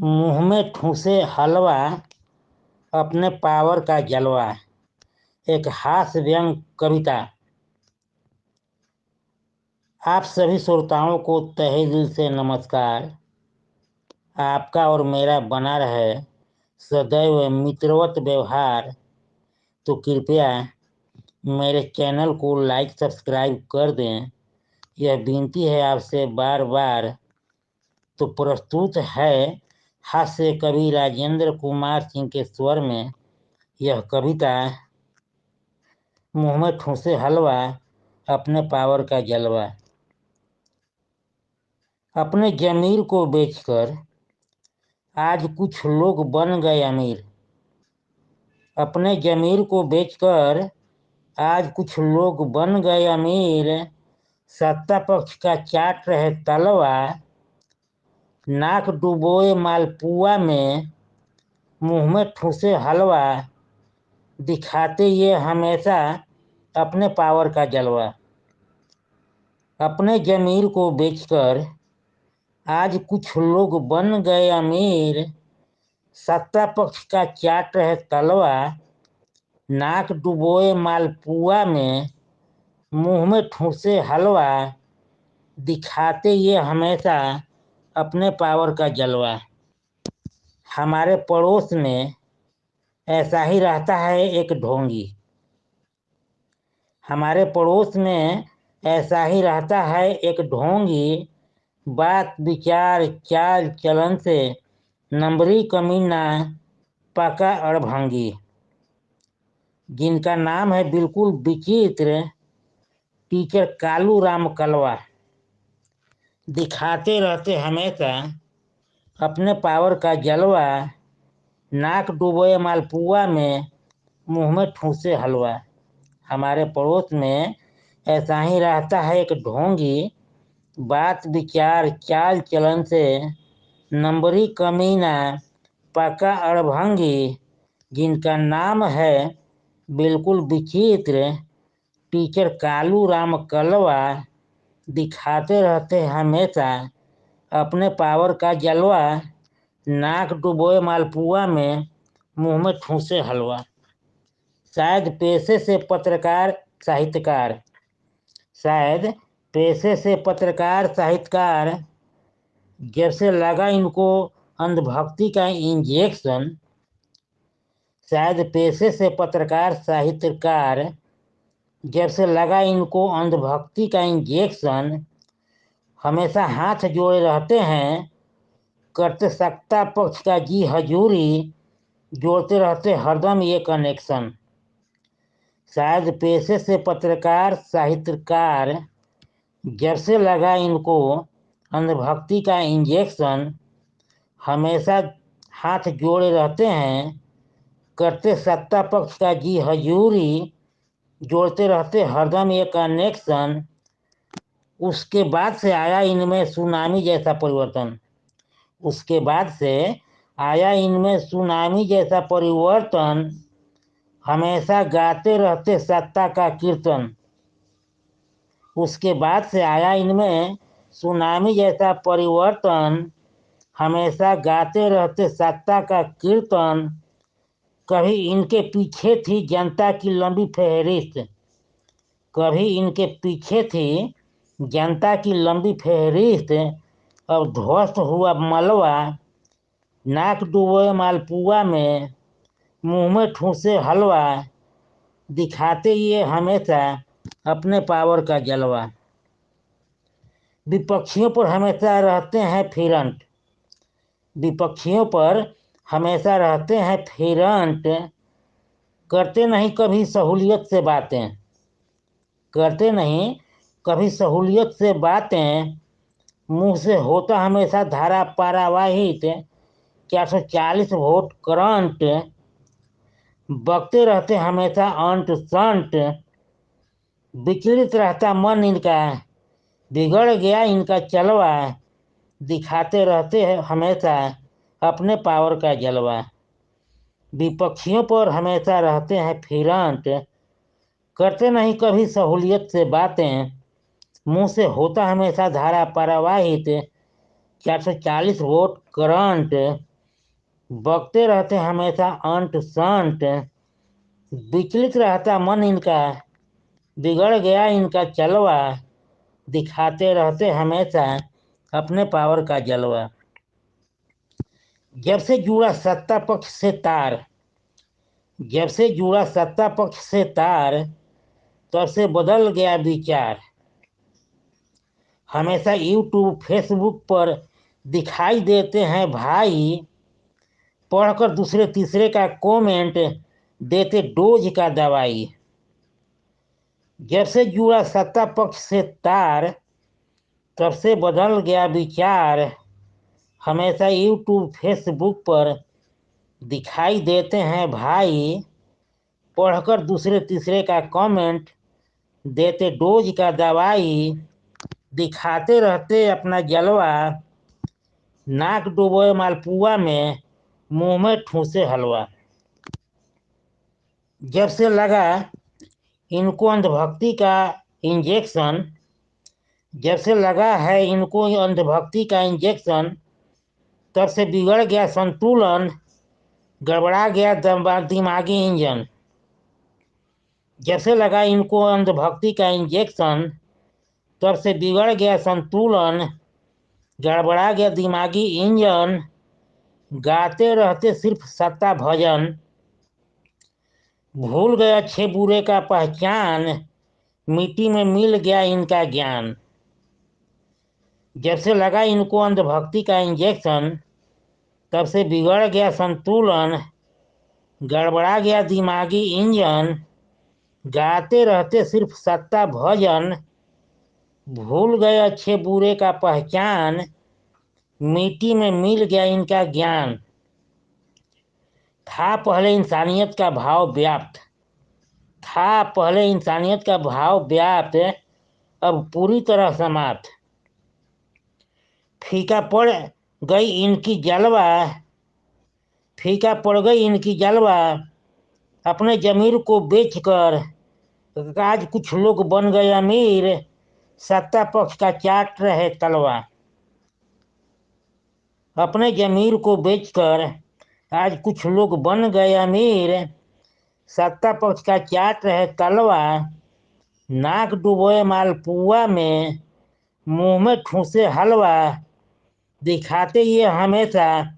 मुंह में ठूंसे हलवा, अपने पावर का जलवा। एक हास्य व्यंग कविता। आप सभी श्रोताओं को तहे दिल से नमस्कार। आपका और मेरा बना रहे सदैव मित्रवत व्यवहार। तो कृपया मेरे चैनल को लाइक सब्सक्राइब कर दें, यह विनती है आपसे बार बार। तो प्रस्तुत है हास्य कवि राजेंद्र कुमार सिंह के स्वर में यह कविता। मुंह में ठूंसे हलवा, अपने पावर का जलवा। अपने जमीर को बेचकर आज कुछ लोग बन गए अमीर। अपने जमीर को बेचकर आज कुछ लोग बन गए अमीर। सत्ता पक्ष का चाट रहे तलवा, नाक डुबोए मालपुआ में मुंह में ठूंसे हलवा। दिखाते ये हमेशा अपने पावर का जलवा। अपने जमीर को बेचकर आज कुछ लोग बन गए अमीर। सत्ता पक्ष का चाट रहे तलवा, नाक डुबोए मालपुआ में मुंह में ठूंसे हलवा। दिखाते ये हमेशा अपने पावर का जलवा। हमारे पड़ोस में ऐसा ही रहता है एक ढोंगी। हमारे पड़ोस में ऐसा ही रहता है एक ढोंगी। बात विचार चाल चलन से नंबरी कमीना, पका अड़भंगी। जिनका नाम है बिल्कुल विचित्र, टीचर कालू राम कलवा। दिखाते रहते हमेशा अपने पावर का जलवा। नाक डुबोए मालपुआ में मुंह में ठूंसे हलवा। हमारे पड़ोस में ऐसा ही रहता है एक ढोंगी। बात विचार चाल चलन से नंबरी कमीना, पका अड़भंगी। जिनका नाम है बिल्कुल विचित्र, टीचर कालू राम कलवा। दिखाते रहते हमेशा अपने पावर का जलवा। नाक डुबोए मालपुआ में मुंह में ठूंसे हलवा। शायद पेशे से पत्रकार साहित्यकार शायद पेशे से पत्रकार साहित्यकार। जब से लगा इनको अंधभक्ति का इंजेक्शन। शायद पेशे से पत्रकार साहित्यकार। जब से लगा इनको अंधभक्ति का इंजेक्शन। हमेशा हाथ जोड़े रहते हैं, करते सत्ता पक्ष का जी हजूरी। जोड़ते रहते हरदम ये कनेक्शन। शायद पेशे से पत्रकार साहित्यकार। जब से लगा इनको अंधभक्ति का इंजेक्शन। हमेशा हाथ जोड़े रहते हैं, करते सत्ता पक्ष का जी हजूरी। जोड़ते रहते हरदम ये कनेक्शन। उसके बाद से आया इनमें सुनामी जैसा परिवर्तन। उसके बाद से आया इनमें सुनामी जैसा परिवर्तन। हमेशा गाते रहते सत्ता का कीर्तन। उसके बाद से आया इनमें सुनामी जैसा परिवर्तन। हमेशा गाते रहते सत्ता का कीर्तन। कभी इनके पीछे थी जनता की लंबी फहरिस्त। कभी इनके पीछे थी जनता की लंबी फहरिस्त। अब ध्वस्त हुआ मलबा। नाक डुबोए मालपुआ में मुंह में ठूंसे हलवा। दिखाते ये हमेशा अपने पावर का जलवा। विपक्षियों पर हमेशा रहते हैं फिरंट। विपक्षियों पर हमेशा रहते हैं फिरंट। करते नहीं कभी सहूलियत से बातें। करते नहीं कभी सहूलियत से बातें। मुंह से होता हमेशा धारा पारावाहित। 440 वोट करंट। बकते रहते हमेशा अंट संट। विचलित रहता मन इनका, बिगड़ गया इनका चलवा। दिखाते रहते हैं हमेशा अपने पावर का जलवा। विपक्षियों पर हमेशा रहते हैं फिरंट। करते नहीं कभी सहूलियत से बातें। मुंह से होता हमेशा धारा पारावाहित। 440 वोल्ट करंट, बकते रहते हमेशा अंट संट, विचलित रहता मन इनका, बिगड़ गया इनका चलवा, दिखाते रहते हमेशा अपने पावर का जलवा। जब से जुड़ा सत्ता पक्ष से तार, जब से जुड़ा सत्ता पक्ष से तार, तब से बदल गया विचार। हमेशा यूट्यूब फेसबुक पर दिखाई देते हैं भाई, पढ़कर दूसरे तीसरे का कमेंट देते डोज का दवाई। जब से जुड़ा सत्ता पक्ष से तार, तब से बदल गया विचार। हमेशा यूट्यूब फेसबुक पर दिखाई देते हैं भाई, पढ़कर दूसरे तीसरे का कमेंट देते डोज का दवाई। दिखाते रहते अपना जलवा, नाक डुबोए मालपुआ में, मुंह में ठूसे हलवा। जब से लगा इनको अंधभक्ति का इंजेक्शन, जब से लगा है इनको अंधभक्ति का इंजेक्शन, तब से बिगड़ गया संतुलन, गड़बड़ा गया दिमागी इंजन। जब से लगा इनको अंधभक्ति का इंजेक्शन, तब से बिगड़ गया संतुलन, गड़बड़ा गया दिमागी इंजन। गाते रहते सिर्फ सत्ता भजन, भूल गए अच्छे बुरे का पहचान, मिट्टी में मिल गया इनका ज्ञान। जब से लगा इनको अंधभक्ति का इंजेक्शन, तब से बिगड़ गया संतुलन, गड़बड़ा गया दिमागी इंजन। गाते रहते सिर्फ सत्ता भजन, भूल गए अच्छे बुरे का पहचान, मिट्टी में मिल गया इनका ज्ञान। था पहले इंसानियत का भाव व्याप्त, था पहले इंसानियत का भाव व्याप्त, अब पूरी तरह समाप्त। फीका पड़ गई इनकी जलवा, फीका पड़ गई इनकी जलवा। अपने जमीर को बेचकर आज कुछ लोग बन गए अमीर, सत्ता पक्ष का चाट रहे तलवा। अपने जमीर को बेचकर आज कुछ लोग बन गए अमीर, सत्ता पक्ष का चाट रहे तलवा। नाक डुबोए मालपुआ में, मुंह में ठूसे हलवा। दिखाते ये हमेशा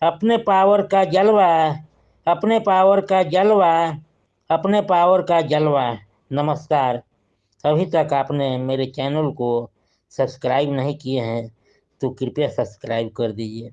अपने पावर का जलवा, अपने पावर का जलवा, अपने पावर का जलवा। नमस्कार। अभी तक आपने मेरे चैनल को सब्सक्राइब नहीं किए हैं तो कृपया सब्सक्राइब कर दीजिए।